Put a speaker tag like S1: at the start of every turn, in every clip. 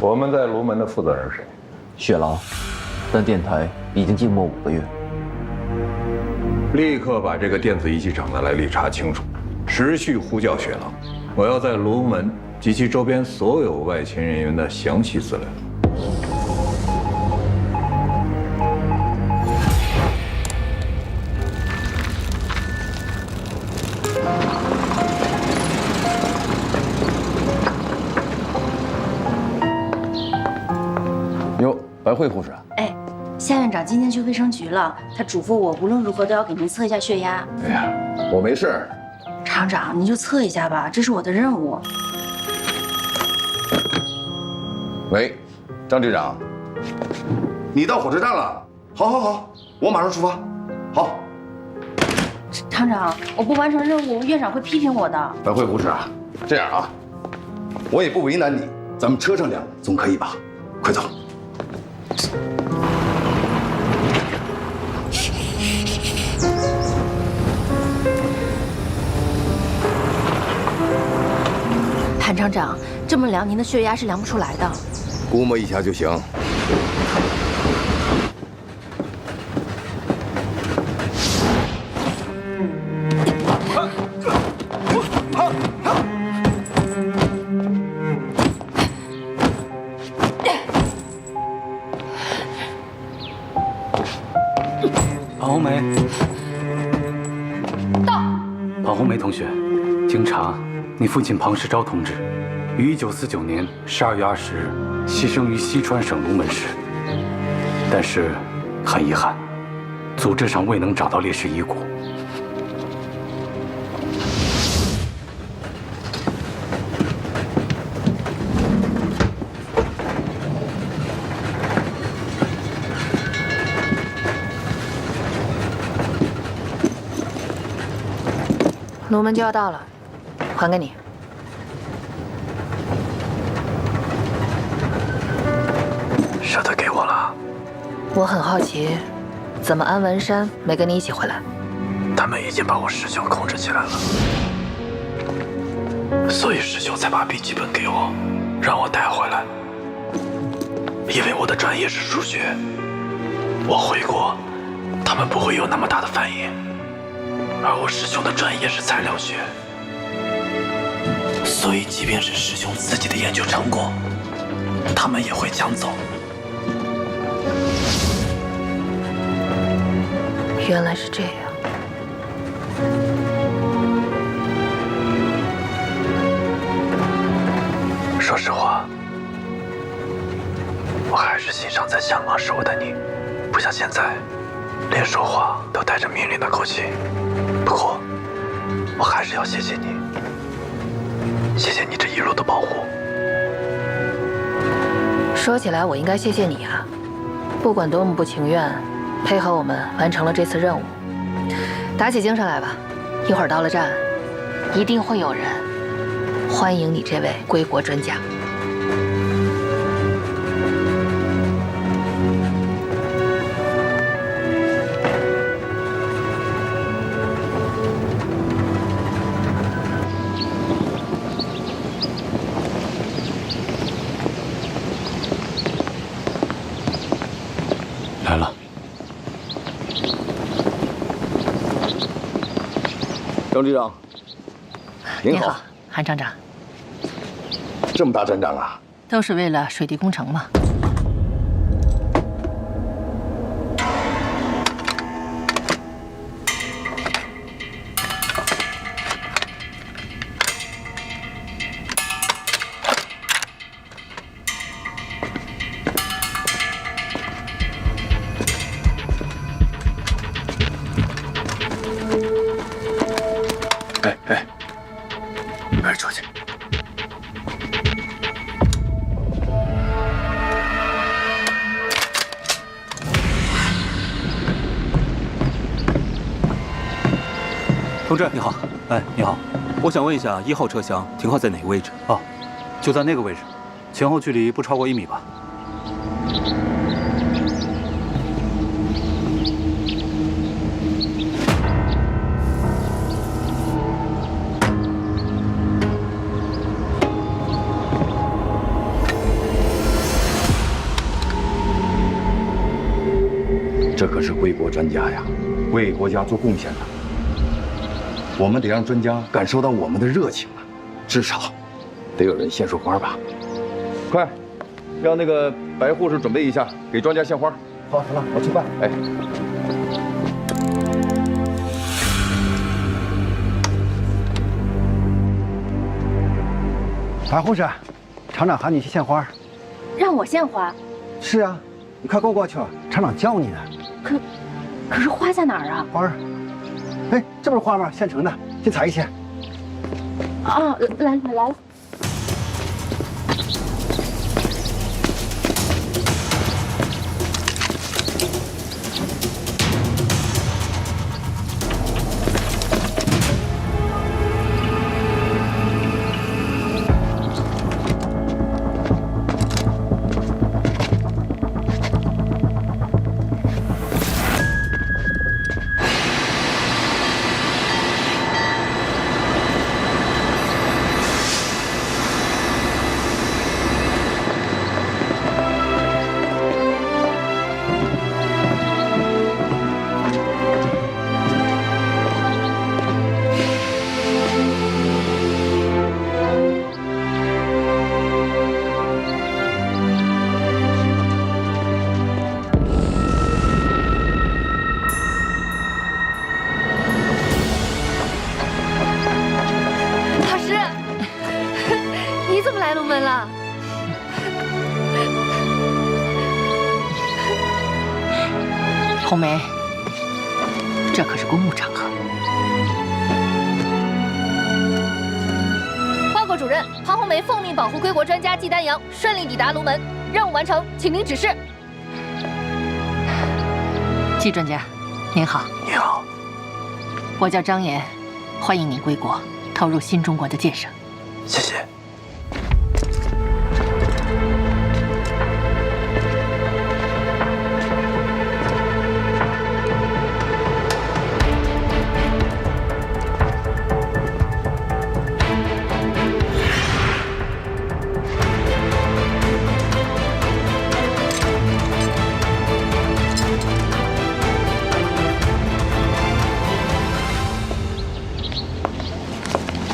S1: 我们在卢门的负责人是谁？
S2: 雪狼，但电台已经静默5个月。
S1: 立刻把这个电子仪器厂的来历查清楚，持续呼叫雪狼。我要在卢门及其周边所有外勤人员的详细资料。
S2: 哟，白慧护士。
S3: 哎，夏院长今天去卫生局了，他嘱咐我无论如何都要给您测一下血压。
S2: 哎呀，我没事。
S3: 厂长，您就测一下吧，这是我的任务。
S4: 喂，张局长，你到火车站了？好，我马上出发。好，
S3: 厂长，我不完成任务，院长会批评我的。
S4: 白慧护士啊，这样啊，我也不为难你，咱们车上聊总可以吧？快走。
S3: 韩厂长，这么量您的血压是量不出来的。
S4: 估摸一下就行。
S5: 庞红梅，到。庞红梅同学，经查，你父亲庞世钊同志于1949年12月20日牺牲于西川省卢门市，但是很遗憾，组织上未能找到烈士遗骨。
S6: 卢门就要到了，还给你。
S5: 舍得给我了。
S6: 我很好奇，怎么安文山没跟你一起回来？
S5: 他们已经把我师兄控制起来了，所以师兄才把笔记本给我，让我带回来。因为我的专业是数学，我回国，他们不会有那么大的反应。而我师兄的专业是材料学，所以即便是师兄自己的研究成果，他们也会抢走。
S6: 原来是这样。
S5: 说实话，我还是欣赏在香港时候的你，不像现在，连说话都带着命令的口气。不过，我还是要谢谢你，谢谢你这一路的保护。
S6: 说起来，我应该谢谢你啊！不管多么不情愿，配合我们完成了这次任务。打起精神来吧，一会儿到了站，一定会有人欢迎你这位归国专家。
S5: 来了。
S4: 张局长，您好。
S6: 韩厂长。
S4: 这么大阵仗啊！
S6: 都是为了水利工程嘛。
S5: 快出去！
S7: 同志你好，哎，你好，我想问一下，1号车厢停靠在哪个位置？
S5: 哦，就在那个位置，前后距离不超过1米吧。
S4: 可是归国专家呀，为国家做贡献的。我们得让专家感受到我们的热情啊，至少得有人献束花吧。快，让那个白护士准备一下，给专家献花。好，行了，我去办。哎。
S8: 白护士，厂长喊你去献花。
S3: 让我献花？
S8: 是啊，你快跟我过去，厂长叫你呢。
S3: 可是花在哪儿啊？
S8: 花儿，哎，这不是花吗？现成的，去采一些。
S3: 啊，来了。
S6: 红梅，这可是公务场合。报告主任，庞红梅奉命保护归国专家季丹阳顺利抵达龙门，任务完成，请您指示。季专家，您好。
S2: 你好。
S6: 我叫张岩，欢迎您归国，投入新中国的建设。
S2: 谢谢。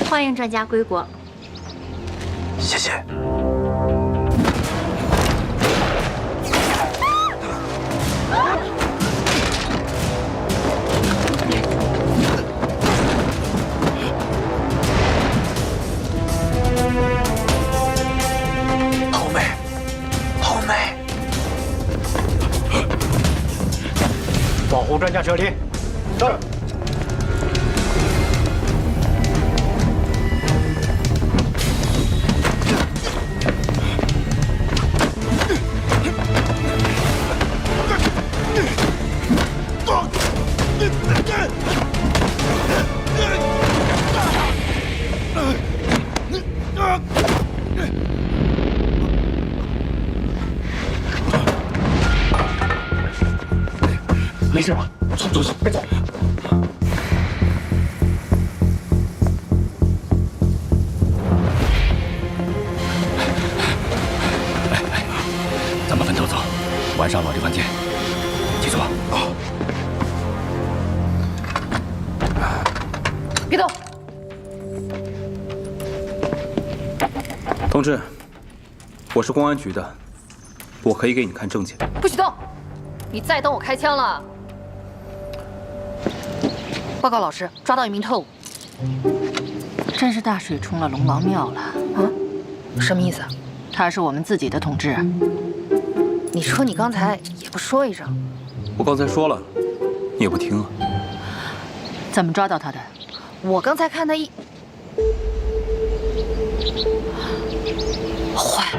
S3: 欢迎专家归国。
S2: 谢谢。红梅，红梅，
S5: 保护专家撤离。是。没事吧？走，别走。咱们分头走，晚上老地方见。记住啊！
S6: 别动！
S7: 同志，我是公安局的，我可以给你看证件。
S6: 不许动！你再动我开枪了！报告老师，抓到一名特务。真是大水冲了龙王庙了啊！什么意思？他是我们自己的同志。你说你刚才也不说一声。
S7: 我刚才说了，你也不听啊。
S6: 怎么抓到他的？我刚才看他坏了。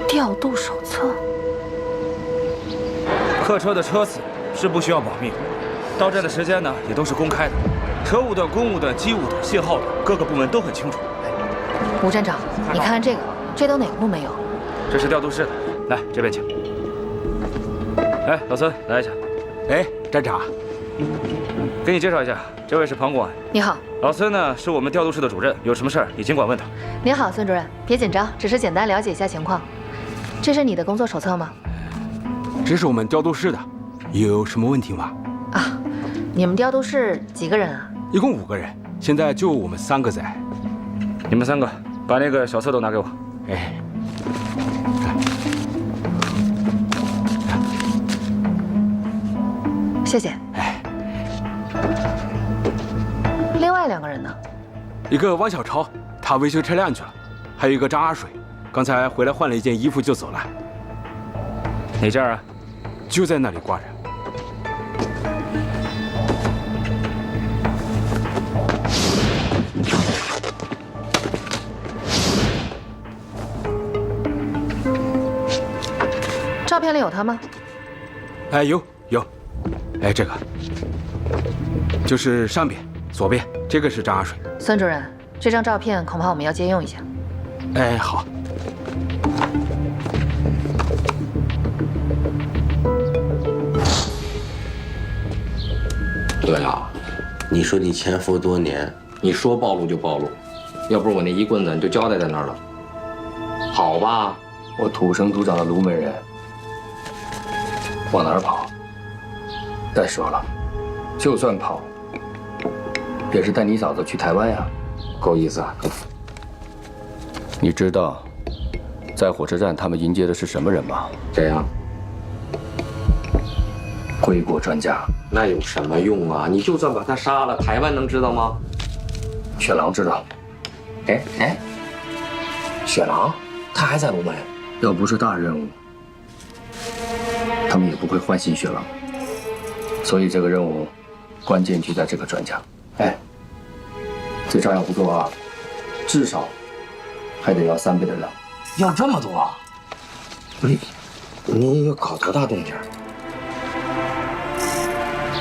S6: 调度手册。
S9: 客车的车次是不需要保密，到站的时间呢也都是公开的，车务的、公务的、机务的、信号的，各个部门都很清楚。
S6: 吴站长，你看看这个，这都哪个部门有？
S9: 这是调度室的，来这边请。哎，老孙来一下。
S10: 哎，站长，
S9: 给你介绍一下，这位是庞公安。
S6: 你好，
S9: 老孙呢是我们调度室的主任，有什么事儿你尽管问他。
S6: 您好，孙主任，别紧张，只是简单了解一下情况。这是你的工作手册吗？
S10: 这是我们调度室的，有什么问题吗？
S6: 啊，你们调度室几个人啊？
S10: 一共5个人，现在就我们3个在。
S9: 你们3个把那个小册都拿给我。
S10: 哎，
S6: 谢谢。
S10: 哎，
S6: 另外2个人呢？
S10: 一个汪小超，他维修车辆去了；还有一个张阿水，刚才回来换了一件衣服就走了。
S9: 哪件啊？
S10: 就在那里挂着。
S6: 照片里有他吗？
S10: 哎，有。哎，这个就是上边左边，这个是张阿水。
S6: 孙主任，这张照片恐怕我们要借用一下。
S10: 哎，好。
S11: 对啊，你说你潜伏多年，你说暴露就暴露，要不是我那一棍子，你就交代在那儿了。好吧，我土生土长的卢门人，往哪儿跑？再说了，就算跑，也是带你嫂子去台湾呀，够意思啊！你知道，在火车站他们迎接的是什么人吗？谁呀？归国专家。那有什么用啊？你就算把他杀了，台湾能知道吗？雪狼知道。哎，雪狼，他还在龙门。要不是大任务，他们也不会唤醒雪狼。所以这个任务，关键就在这个专家。哎，这炸药不够啊，至少还得要3倍的量。要这么多？你要搞多大动静？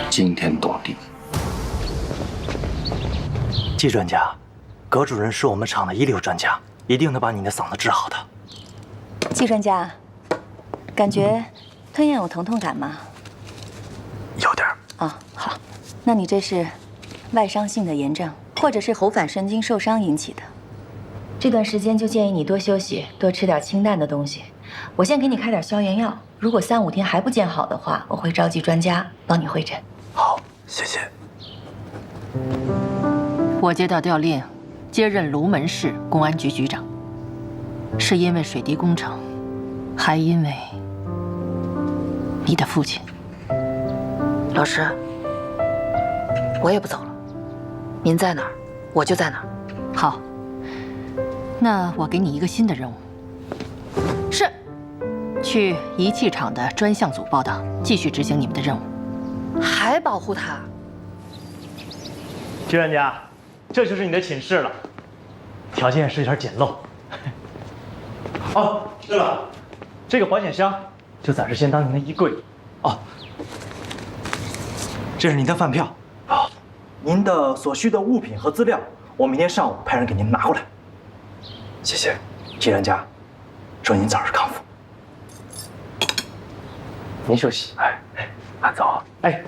S11: 惊天动地。
S8: 季专家，葛主任是我们厂的一流专家，一定能把你的嗓子治好的。
S3: 季专家，感觉吞咽有疼痛感吗？
S8: 有点儿。
S3: 啊，好，那你这是外伤性的炎症，或者是喉返神经受伤引起的。这段时间就建议你多休息，多吃点清淡的东西。我先给你开点消炎药，如果3、5天还不见好的话，我会召集专家帮你会诊。
S8: 好，谢谢。
S12: 我接到调令，接任卢门市公安局局长，是因为水滴工程，还因为你的父亲。
S6: 老师，我也不走了，您在哪儿，我就在哪儿。
S12: 好，那我给你一个新的任务。
S6: 是。
S12: 去仪器厂的专项组报道，继续执行你们的任务。
S6: 还保护他？
S8: 季专家，这就是你的寝室了，条件是有点简陋。哦，对了，这个保险箱就暂时先当您的衣柜。哦，这是您的饭票。好，您的所需的物品和资料，我明天上午派人给您拿过来。谢谢，季专家，祝您早日康复。
S11: 您休息。
S8: 哎，慢走。哎。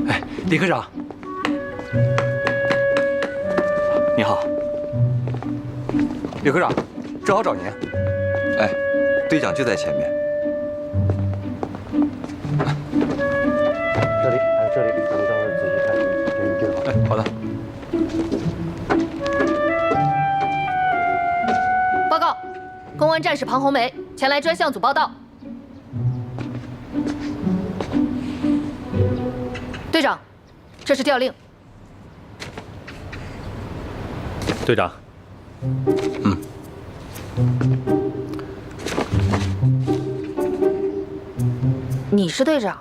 S7: 哎，李科长，你好。李科长，正好找您。
S13: 哎，队长就在前面。
S8: 这里，还有这里，咱们到时候仔细看，人对好。
S7: 哎，好的。
S6: 报告，公安战士庞红梅前来专项组报道。队长，这是调令。
S7: 队长。
S6: 你是队长？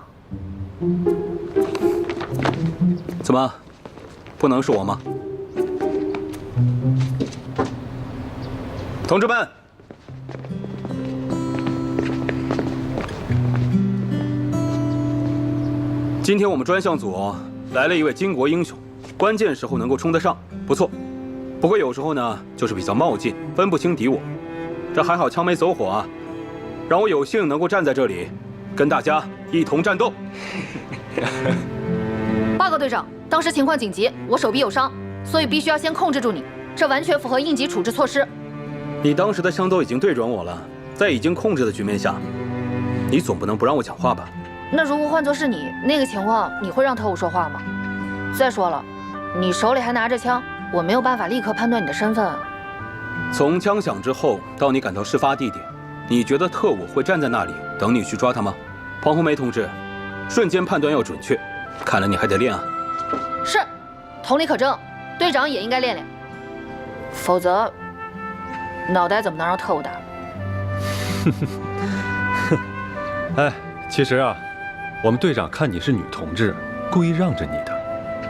S7: 怎么，不能是我吗？同志们，今天我们专项组来了一位巾帼英雄，关键时候能够冲得上，不错。不过有时候呢，就是比较冒进，分不清敌我。这还好枪没走火啊，让我有幸能够站在这里，跟大家一同战斗。
S6: 报告队长，当时情况紧急，我手臂有伤，所以必须要先控制住你，这完全符合应急处置措施。
S7: 你当时的枪都已经对准我了，在已经控制的局面下，你总不能不让我讲话吧？
S6: 那如果换作是你，那个情况你会让特务说话吗？再说了，你手里还拿着枪，我没有办法立刻判断你的身份。
S7: 从枪响之后到你赶到事发地点，你觉得特务会站在那里等你去抓他吗？庞红梅同志，瞬间判断要准确，看来你还得练啊。
S6: 是，同理可证，队长也应该练练，否则脑袋怎么能让特务打？
S14: 哎，其实啊，我们队长看你是女同志，故意让着你的。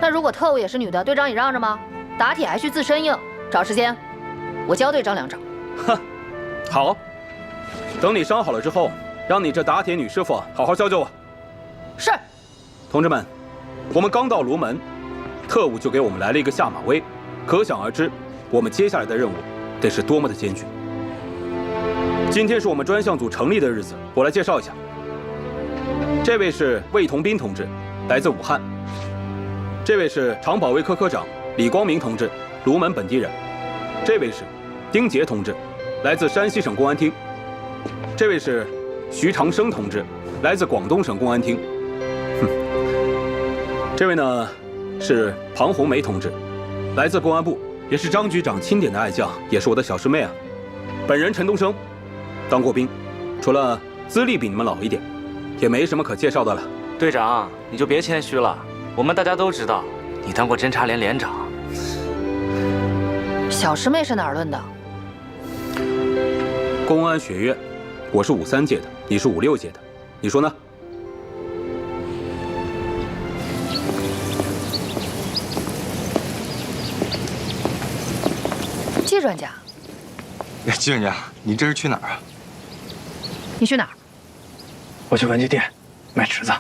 S6: 那如果特务也是女的，队长也让着吗？打铁还需自身硬，找时间，我教队长两招。
S7: 哼，好，等你伤好了之后，让你这打铁女师傅好好教教我。
S6: 是。
S7: 同志们，我们刚到卢门，特务就给我们来了一个下马威，可想而知，我们接下来的任务得是多么的艰巨。今天是我们专项组成立的日子，我来介绍一下。这位是魏同斌同志，来自武汉。这位是常保卫科科长李光明同志，卢门本地人。这位是丁杰同志，来自山西省公安厅。这位是徐长生同志，来自广东省公安厅。这位呢是庞红梅同志，来自公安部，也是张局长钦点的爱将，也是我的小师妹啊。本人陈东升，当过兵，除了资历比你们老一点，也没什么可介绍的了。
S15: 队长，你就别谦虚了，我们大家都知道，你当过侦察连连长。
S6: 小师妹是哪儿论的？
S7: 公安学院，我是53届的，你是56届的，你说呢？
S6: 季专家，
S13: 季专家，你这是去哪儿啊？
S6: 你去哪儿？
S8: 我去文具店买尺子。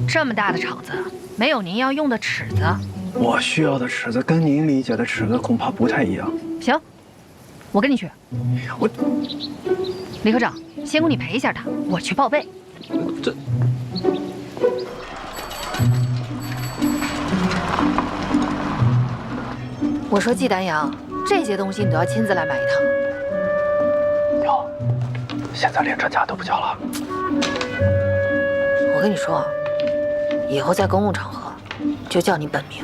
S12: 这么大的厂子，没有您要用的尺子。
S8: 我需要的尺子跟您理解的尺子恐怕不太一样。
S12: 行，我跟你去。
S8: 我，
S12: 李科长，先供你陪一下他，我去报备。
S8: 这。
S6: 我说季丹阳，这些东西你都要亲自来买一趟。
S8: 哟，现在连专家都不叫了。
S6: 我跟你说，以后在公共场合就叫你本名，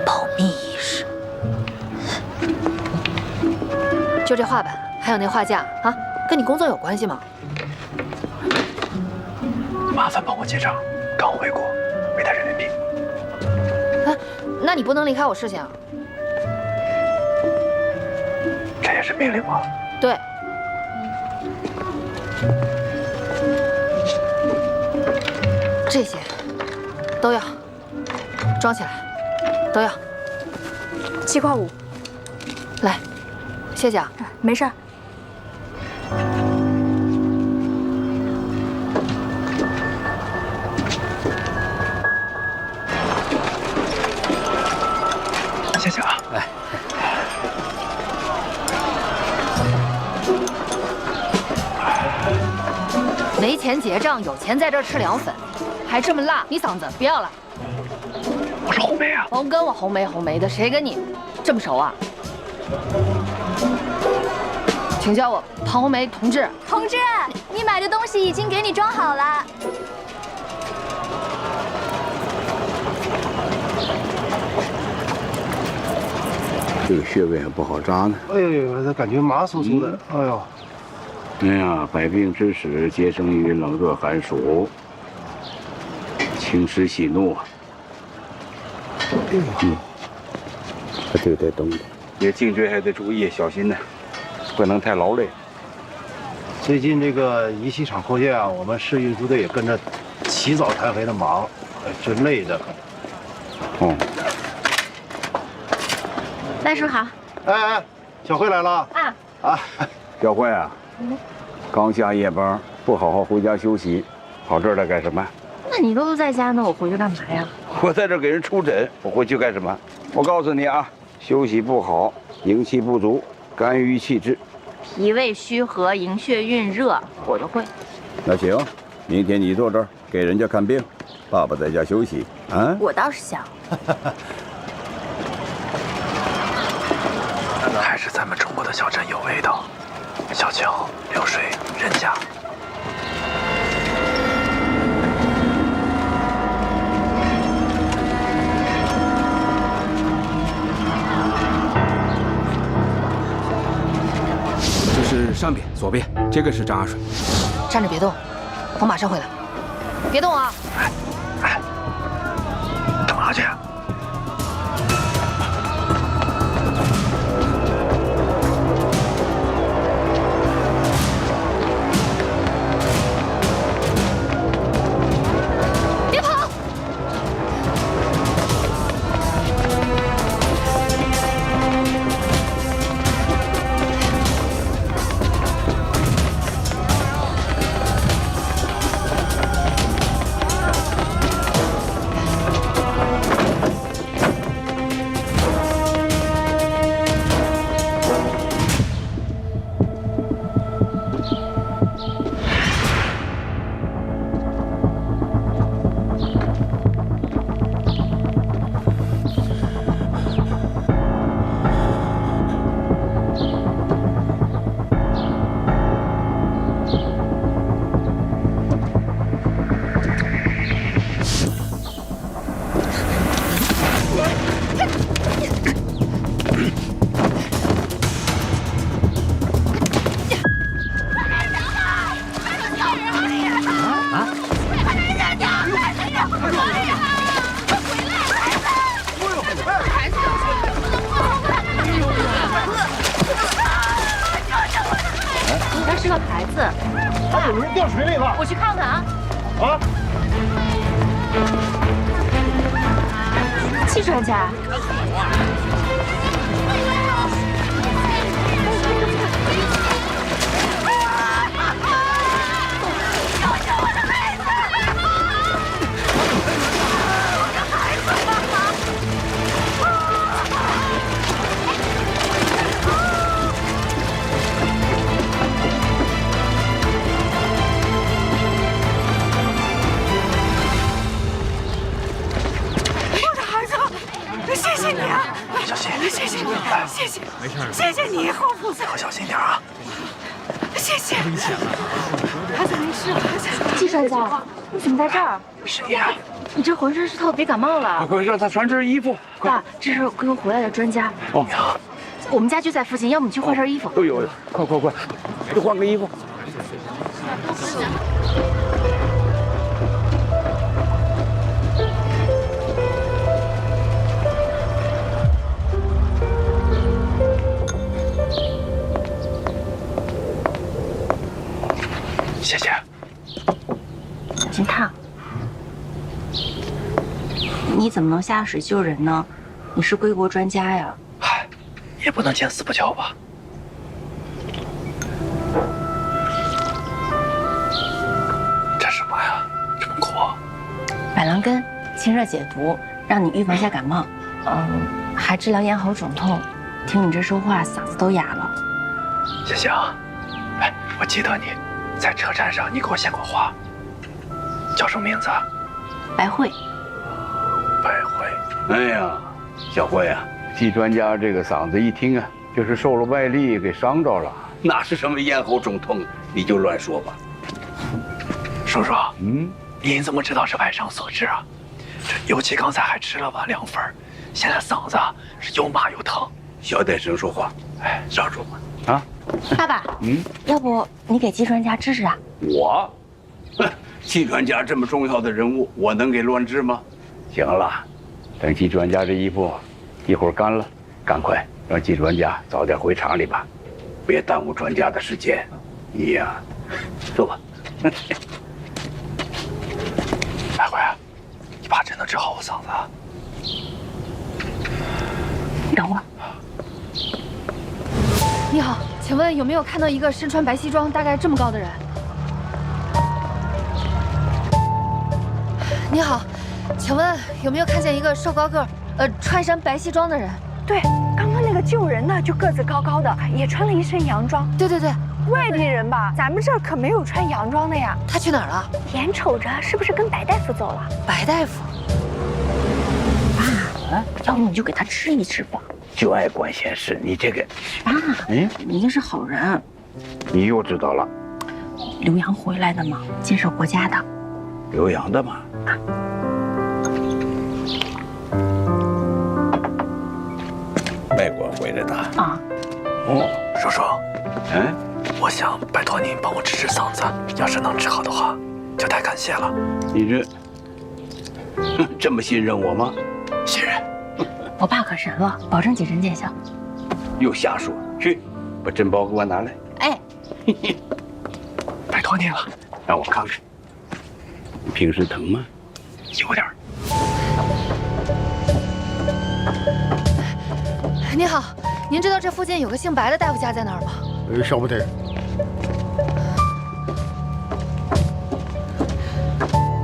S6: 保密一事。就这画板，还有那画架啊，跟你工作有关系吗？
S8: 麻烦帮我结账，刚回国，没带人民币。
S6: 哎，那你不能离开我视线啊！
S8: 这也是命令吗？
S6: 对。这些都要装起来，都要。
S16: 7块5。
S6: 来，谢谢啊。
S16: 没事儿。
S8: 谢谢啊。
S15: 来。
S12: 没钱结账，有钱在这儿吃凉粉，还这么辣，你嗓子不要了。
S8: 我是红梅啊。
S12: 甭跟我红梅的，谁跟你这么熟啊？请叫我庞红梅同志。
S16: 同志，你买的东西已经给你装好了。
S17: 这个穴位还不好扎呢。
S18: 哎呦，这感觉麻酥酥的。哎呦。
S17: 哎呀，百病之始，皆生于冷热寒暑，清湿喜怒啊。这个得动的，也颈椎还得注意小心呢，不能太劳累。
S18: 最近这个仪器厂扩建啊，我们市运输队也跟着起早贪黑的忙，真累的。
S17: 哦。
S16: 赖叔好。
S18: 哎，小慧来了。啊。
S17: 小慧啊。刚下夜班，不好好回家休息，跑这儿来干什么？
S16: 那你都在家呢，我回去干嘛呀？
S17: 我在这儿给人出诊，我回去干什么？我告诉你啊，休息不好，营气不足，肝郁气滞。
S16: 脾胃虚和，营血蕴热，我都会。
S17: 那行，明天你坐这儿给人家看病，爸爸在家休息啊。
S16: 我倒是想。
S19: 还是咱们中国的小镇有味道，小桥流水人家。
S10: 这是上边左边，这个是张阿水。
S6: 站着别动，我马上回来。别动啊！
S19: 干嘛去？
S6: 别跑！
S16: 那是个孩子，
S18: 他有人掉水里了，
S16: 我去看看啊。
S18: 啊！
S16: 季专家，
S20: 谢谢你啊，
S19: 小心！
S20: 谢谢你，谢谢，
S19: 没事，
S20: 谢谢你，侯菩萨，
S19: 可小心点啊！
S20: 谢谢。
S19: 危险了，
S16: 孩子没事，孩子。季专家，你怎么在这儿？
S19: 谁呀？
S16: 你这浑身是透，别感冒了。
S17: 快让他穿身衣服。
S16: 爸，这是刚回来的专家。
S17: 哦，
S16: 我们家就在附近，要不你去换身衣服。
S17: 都有，快，去换个衣服。
S19: 谢谢。
S16: 金烫，你怎么能下水救人呢？你是归国专家呀。
S19: 嗨，也不能见死不救吧。这什么呀？这么苦？
S16: 百狼根，清热解毒，让你预防下感冒。还治疗咽喉肿痛。听你这说话，嗓子都哑了。
S19: 谢谢啊。哎，我记得你在车站上，你给我献过花。叫什么名字？
S16: 白慧。
S19: 白慧。
S17: 哎呀，小慧啊，季专家这个嗓子一听啊，就是受了外力给伤着了，哪是什么咽喉肿痛，你就乱说吧。
S19: 叔叔，您怎么知道是外伤所致啊？这尤其刚才还吃了碗凉粉，现在嗓子是又麻又疼。
S17: 小点声说话，哎，少说话啊。
S16: 爸爸，要不你给季专家治治啊？
S17: 我，季专家这么重要的人物，我能给乱治吗？行了，等季专家这衣服一会儿干了，赶快让季专家早点回厂里吧，别耽误专家的时间。你呀，坐吧。
S19: 白慧，你爸真能治好我嗓子啊？
S16: 你等会儿。
S6: 你好，请问有没有看到一个身穿白西装、大概这么高的人？你好，请问有没有看见一个瘦高个穿身白西装的人？
S16: 对，刚刚那
S20: 那个救人的就个子高高的，也穿了一身洋装。
S6: 对对对，
S20: 外地人吧，咱们这儿可没有穿洋装的呀。
S6: 他去哪儿了？
S20: 眼瞅着是不是跟白大夫走了？
S6: 白大夫。
S16: 爸，要不你就给他吃一吃吧。
S17: 就爱管闲事，你这个……
S16: 爸，你也是好人。
S17: 你又知道了，
S16: 刘洋回来的嘛，建设国家的。
S17: 留洋的嘛。外国回来的
S16: 啊。
S19: 哦，叔叔，我想拜托您帮我治治嗓子，要是能治好的话，就太感谢了。
S17: 你这么信任我吗？
S19: 信任。
S16: 我爸可神了，保证谨慎见效。
S17: 又瞎说，去把针包给我拿来。
S16: 哎，
S19: 拜托您了，
S17: 让我看看。平时疼吗？
S19: 有点。
S6: 您好，您知道这附近有个姓白的大夫家在哪儿吗？
S18: 晓不得。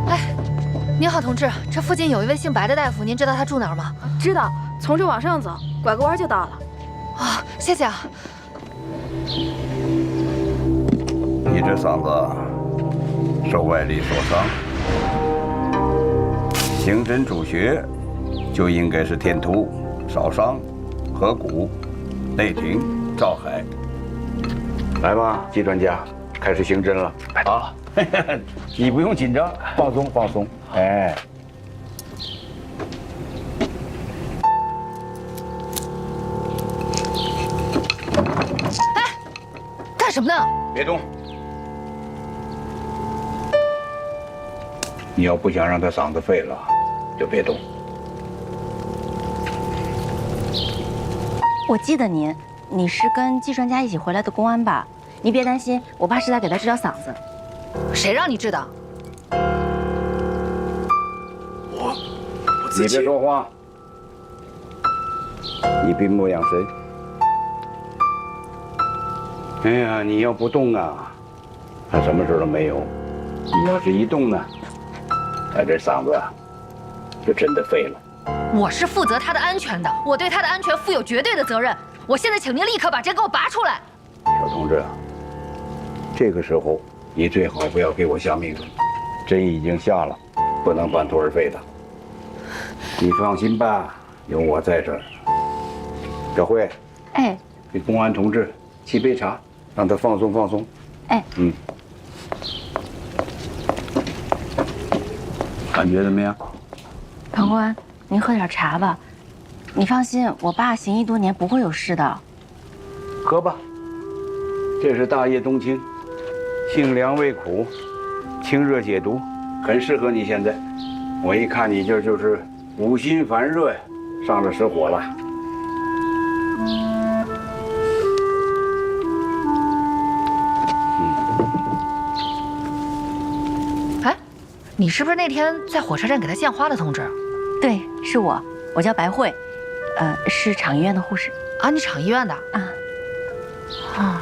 S6: 哎，您好，同志，这附近有一位姓白的大夫，您知道他住哪儿吗？
S20: 知道，从这往上走，拐个弯就到了。
S6: 啊，谢谢啊。
S17: 你这嗓子受外力所伤，刑侦主穴就应该是天突、少商、合谷、内庭、照海。来吧，季专家，开始刑侦了。好，你不用紧张，放松放松。哎，
S6: 干什么呢？
S17: 别动。你要不想让他嗓子废了，就别动。
S16: 我记得你是跟季专家一起回来的公安吧？你别担心，我爸是在给他治疗嗓子。
S6: 谁让你治的？
S19: 我
S17: 你别说话，你闭目养神。哎呀，你要不动啊，他什么事都没有；你要是一动呢，他这嗓子啊，就真的废了。
S6: 我是负责他的安全的，我对他的安全负有绝对的责任。我现在请您立刻把针给我拔出来。
S17: 小同志，这个时候你最好不要给我下命令，针已经下了，不能半途而废的。你放心吧，有我在这儿。小慧，
S16: 哎，
S17: 给公安同志沏杯茶，让他放松放松。
S16: 哎，
S17: 感觉怎么样？
S16: 唐公安，您喝点茶吧。你放心，我爸行医多年，不会有事的。
S17: 喝吧，这是大叶冬青，性凉味苦，清热解毒，很适合你现在。我一看你这就是五心烦热呀，上了实火了。
S6: 哎，你是不是那天在火车站给他献花的同志？
S16: 对，是我，我叫白慧，是厂医院的护士。
S6: 啊，你厂医院的
S16: 啊？
S6: 啊，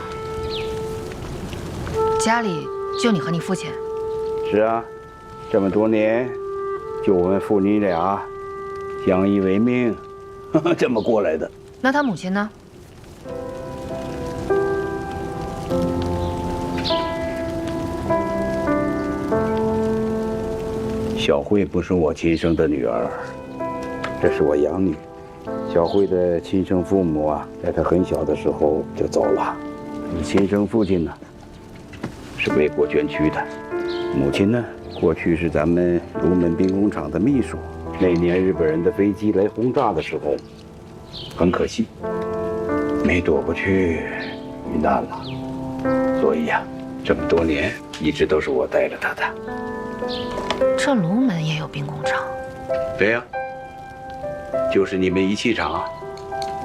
S6: 家里就你和你父亲？
S17: 是啊，这么多年，就我们父女俩相依为命，这么过来的。
S6: 那他母亲呢？
S17: 小慧不是我亲生的女儿，这是我养女。小慧的亲生父母啊，在她很小的时候就走了。你亲生父亲呢，是为国捐躯的。母亲呢，过去是咱们龙门兵工厂的秘书。那年日本人的飞机来轰炸的时候，很可惜，没躲过去，遇难了。所以呀，这么多年一直都是我带着她的。
S6: 这龙门也有兵工厂？
S17: 对呀，就是你们仪器厂。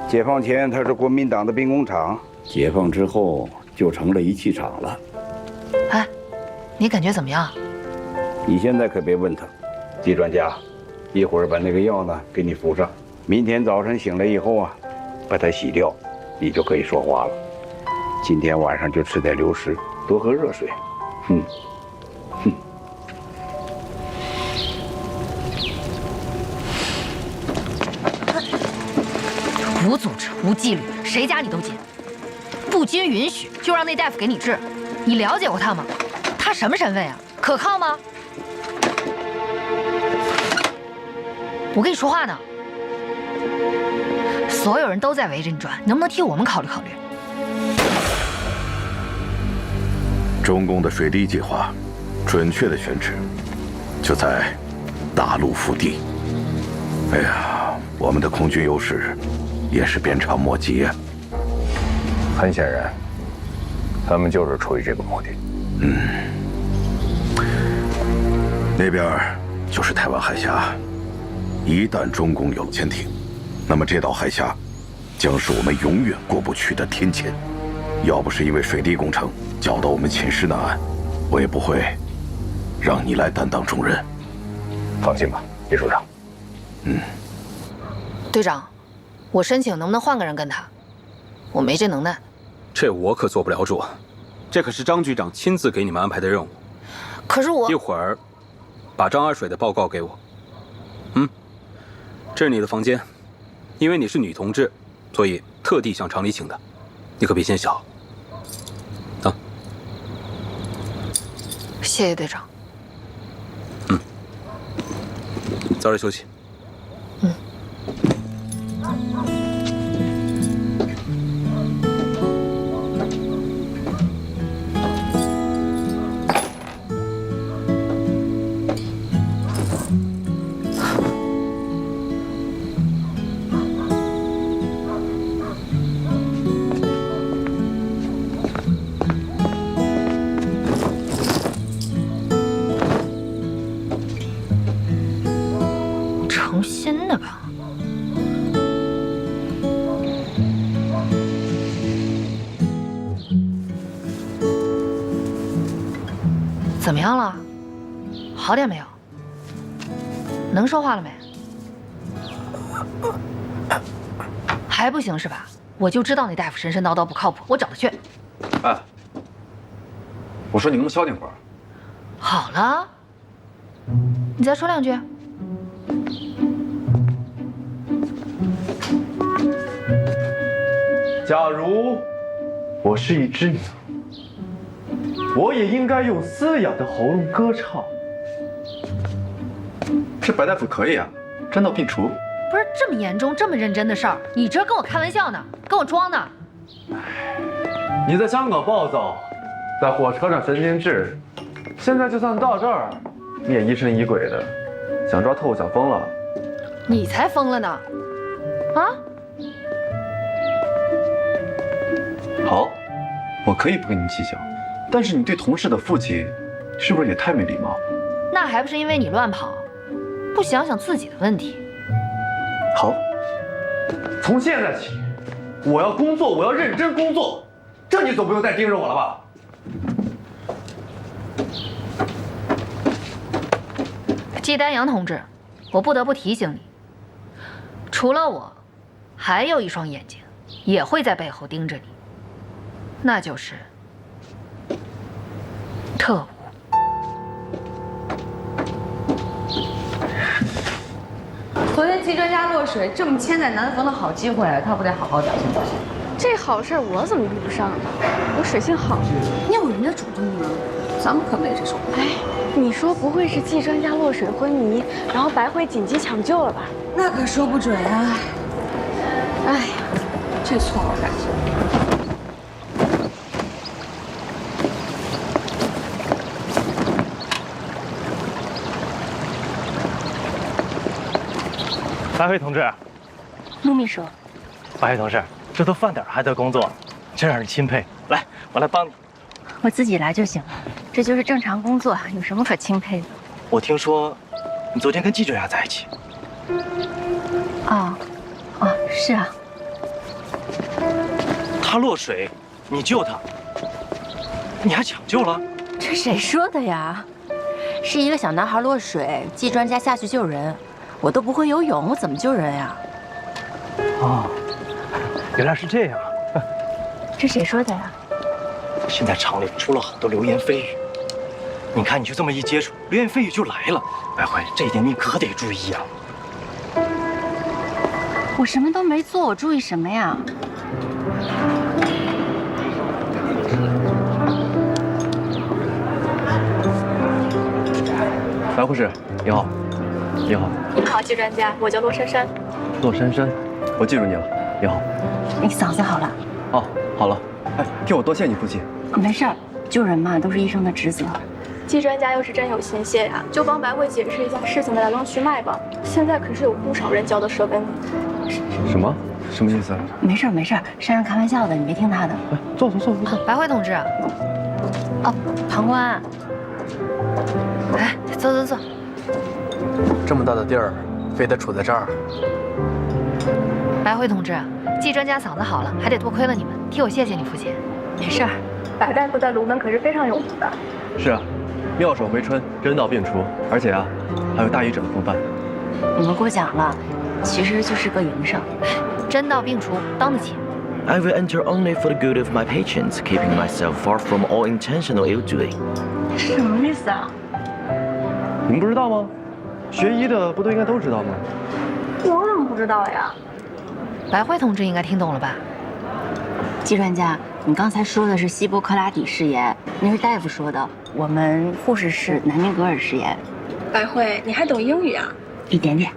S17: 解放前它是国民党的兵工厂，解放之后就成了仪器厂了。
S6: 哎，你感觉怎么样？
S17: 你现在可别问他，季专家，一会儿把那个药呢给你服上，明天早晨醒来以后啊，把它洗掉，你就可以说话了。今天晚上就吃点流食，多喝热水。
S6: 无组织。无纪律，谁家你都进。不经允许就让那大夫给你治，你了解过他吗？他什么身份呀？可靠吗？我跟你说话呢。所有人都在围着你转，能不能替我们考虑考虑？
S21: 中共的水滴计划，准确的选址就在大陆腹地。哎呀，我们的空军优势也是鞭长莫及呀。
S1: 很显然，他们就是出于这个目的。
S21: 那边就是台湾海峡，一旦中共有潜艇，那么这道海峡将是我们永远过不去的天堑。要不是因为水滴工程搅得我们寝食难安，我也不会让你来担当重任。
S1: 放心吧，李处长。
S6: 队长，我申请能不能换个人跟他？我没这能耐。
S7: 这我可做不了主，这可是张局长亲自给你们安排的任务。
S6: 可是我
S7: 一会儿把张二水的报告给我。这是你的房间，因为你是女同志，所以特地向厂里请的，你可别嫌小。
S6: 谢谢队长。
S7: 早点休息。
S6: 新的吧？怎么样了？好点没有？能说话了没？还不行是吧？我就知道那大夫神神叨叨不靠谱，我找他去。
S4: 哎，我说你能不能消停会儿？
S6: 好了，你再说两句。
S8: 假如我是一只鸟，我也应该用嘶哑的喉咙歌唱。
S4: 这白大夫可以啊，沾到必除。
S6: 不是这么严重、这么认真的事儿，你这跟我开玩笑呢，跟我装呢？
S8: 你在香港暴躁，在火车上神经质，现在就算到这儿，你也疑神疑鬼的，想抓特务想疯了。
S6: 你才疯了呢！啊？
S4: 好，我可以不跟你计较，但是你对同事的父亲，是不是也太没礼貌？
S6: 那还不是因为你乱跑，不想想自己的问题。
S8: 好，从现在起，我要工作，我要认真工作，这你总不用再盯着我了吧？
S6: 季丹阳同志，我不得不提醒你，除了我，还有一双眼睛，也会在背后盯着你。那就是特务。
S22: 昨天季专家落水，这么千载难逢的好机会，他不得好好表现表现？
S20: 这好事我怎么遇不上呢？我水性好，
S22: 要有人家主动呢，咱们可没这手。
S20: 哎，你说不会是季专家落水昏迷，然后白辉紧急抢救了吧？
S22: 那可说不准啊。哎呀，这错我改正。
S8: 白辉同志，
S16: 陆秘书，
S8: 白辉同志，这都饭点还在工作，真让人钦佩。来，我来帮你。
S16: 我自己来就行了，这就是正常工作，有什么可钦佩的？
S8: 我听说你昨天跟季专家在一起。
S16: 哦，是啊。
S8: 他落水，你救他，你还抢救了？
S16: 这谁说的呀？是一个小男孩落水，季专家下去救人。我都不会游泳，我怎么救人呀？
S8: 哦，原来是这样啊！
S16: 这谁说的呀？
S8: 现在厂里出了好多流言蜚语，你看你就这么一接触，流言蜚语就来了。白辉，这一点你可得注意啊！
S16: 我什么都没做，我注意什么呀？
S2: 白护士，你好。你好。
S20: 你好，季专家，我叫洛珊珊。
S2: 洛珊珊，我记住你了。你好。
S16: 你嗓子好了？
S2: 哦，好了。哎，替我多谢你父亲。
S16: 没事儿，救人嘛，都是医生的职责。
S20: 季专家要是真有心谢呀，就帮白慧解释一下事情的来龙去脉吧。现在可是有不少人嚼得舌根呢。
S2: 什么？什么意思？
S16: 没事儿没事儿，珊珊开玩笑的，你别听她的。
S2: 坐。
S6: 白慧同志。
S16: 哦，旁观。
S6: 来，坐。
S19: 这么大的地儿，非得杵在这儿。
S6: 白慧同志，季专家嗓子好了，还得多亏了你们，替我谢谢你父亲。
S20: 没事儿，白大夫在卢门可是非常有名的。
S2: 是啊，妙手回春，人到病除，而且啊，还有大医者的风范。
S16: 你们过奖了，其实就是个营生。
S6: 真到病除，当得起。
S5: I will enter only for the good of my patients, keeping myself far from all intentional ill-doing.
S20: 什么意思啊？
S2: 你们不知道吗？学医的不都应该都知道吗？
S20: 我怎么不知道呀？
S6: 白慧同志应该听懂了吧？
S16: 季专家，你刚才说的是希波克拉底誓言，那是大夫说的。我们护士是南明格尔誓言。
S20: 白慧，你还懂英语啊？
S16: 一点点。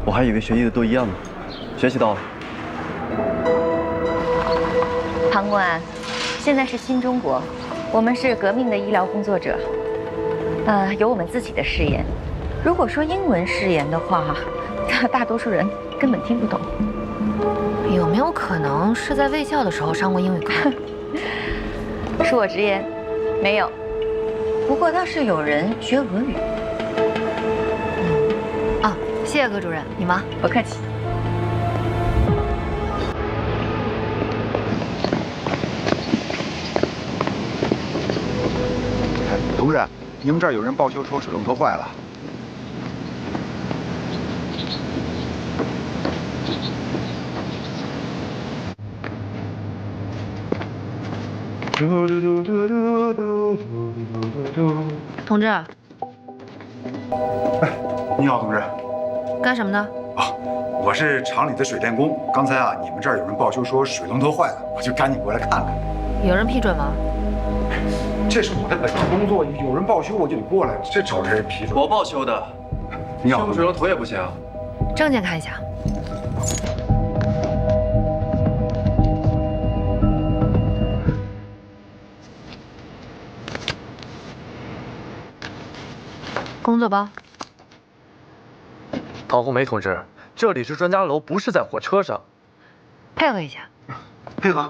S2: 我还以为学医的都一样呢，学习到了。
S3: 唐官，现在是新中国，我们是革命的医疗工作者，有我们自己的誓言。如果说英文誓言的话，大多数人根本听不懂。
S6: 有没有可能是在卫校的时候上过英语课？
S3: 恕我直言，没有。不过倒是有人学俄语。
S6: 啊，谢谢葛主任，你忙。
S3: 不客气。
S23: 同志，你们这儿有人报修说水龙头坏了。
S6: 同志。
S23: 哎，你好，同志。
S6: 干什么呢？
S23: 我是厂里的水电工。刚才啊，你们这儿有人报修说水龙头坏了，我就赶紧过来看看。
S6: 有人批准吗？
S23: 这是我的本职工作，有人报修我就得过来，这找谁批准？
S2: 我报修的。
S23: 你好，
S2: 修个水龙头也不行。
S6: 证件看一下。工作包。
S19: 陶红梅同志，这里是专家楼，不是在火车上。
S6: 配合一下。
S23: 配合。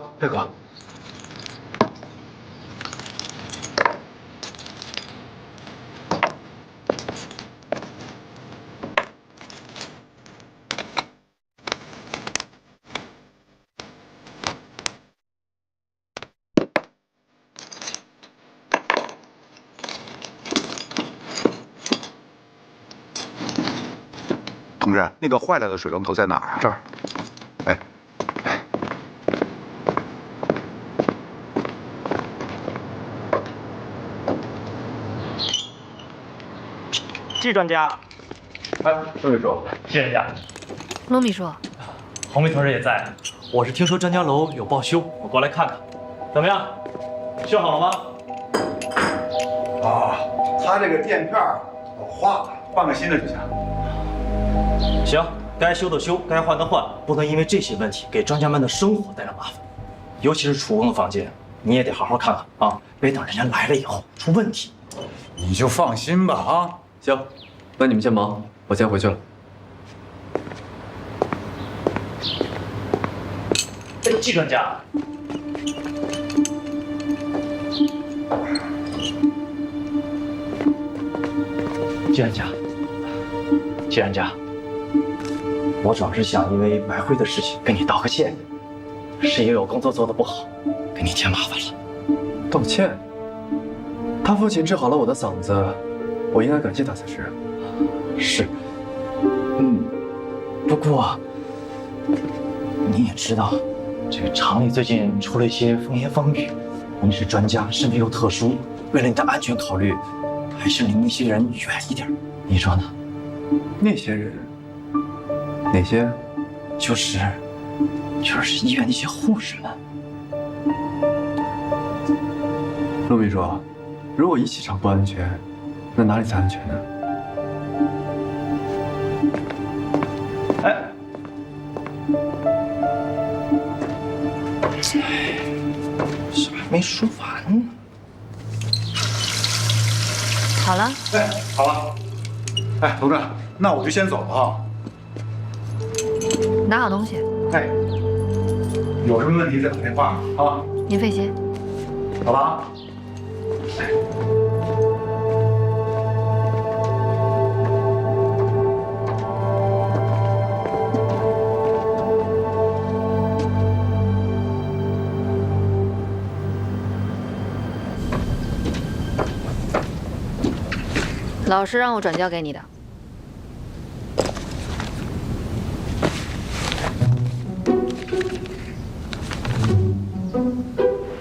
S23: 同志，那个坏了的水龙头在哪儿啊？这儿。哎。
S8: 季专家。
S2: 哎，陆秘书。
S8: 季专家。
S6: 陆秘书。
S8: 红梅同志也在。我是听说专家楼有报修，我过来看看。怎么样？修好了吗？
S23: 啊，他这个垫片老化了，换个新的就行。
S8: 行，该修的修，该换的换，不能因为这些问题给专家们的生活带来麻烦。尤其是储物的房间，你也得好好看看啊，别等人家来了以后出问题。
S23: 你就放心吧啊。
S2: 行，那你们先忙，我先回去了。
S8: 季专家。季专家，我主要是想因为白慧的事情跟你道个歉，是因为我工作做得不好，给你添麻烦了。
S2: 道歉？他父亲治好了我的嗓子，我应该感谢他才是。
S8: 是。不过你也知道，这个厂里最近出了一些风言风语，您是专家，身份又特殊，为了你的安全考虑，还是离那些人远一点。你说呢？
S2: 那些人？哪些？就是医院那些护士们。陆秘书，如果仪器厂不安全，那哪里才安全呢？哎，啥还没说完呢？
S6: 好了。
S23: 哎，好了。哎，董事长，那我就先走了哈。
S6: 拿好东西。
S23: 哎，有什么问题再打电话啊。
S6: 您费心。
S23: 好吧。
S6: 老师让我转交给你的。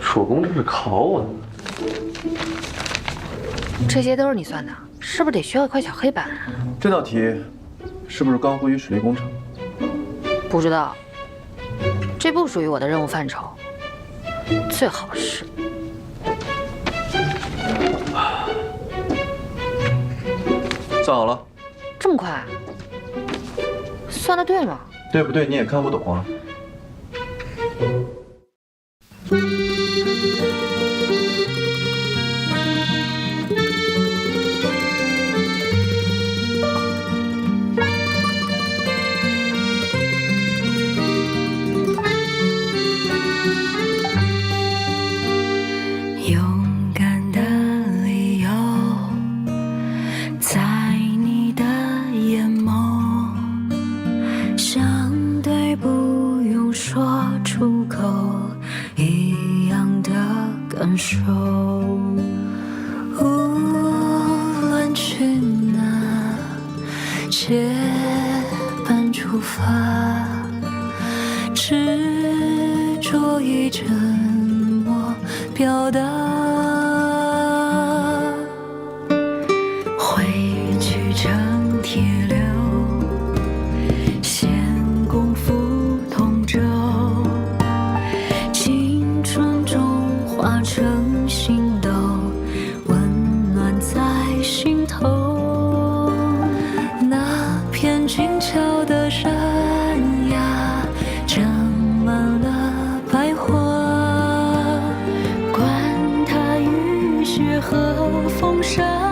S2: 楚工这是考我呢。
S6: 这些都是你算的，是不是得需要一块小黑板？
S2: 这道题是不是高乎于水利工程？
S6: 不知道，这不属于我的任务范畴。最好是。
S2: 算好了。
S6: 这么快？算的对吗？
S2: 对不对？你也看不懂啊。
S9: 勇敢的理由，在你的眼眸，相对不用说出口一样的感受。无论去哪，结伴出发，执着于沉默表达。汇聚成铁流，先共赴同舟，青春中化成星斗，温暖在心头。那片静悄的山崖，长满了白花，管它雨雪和风沙。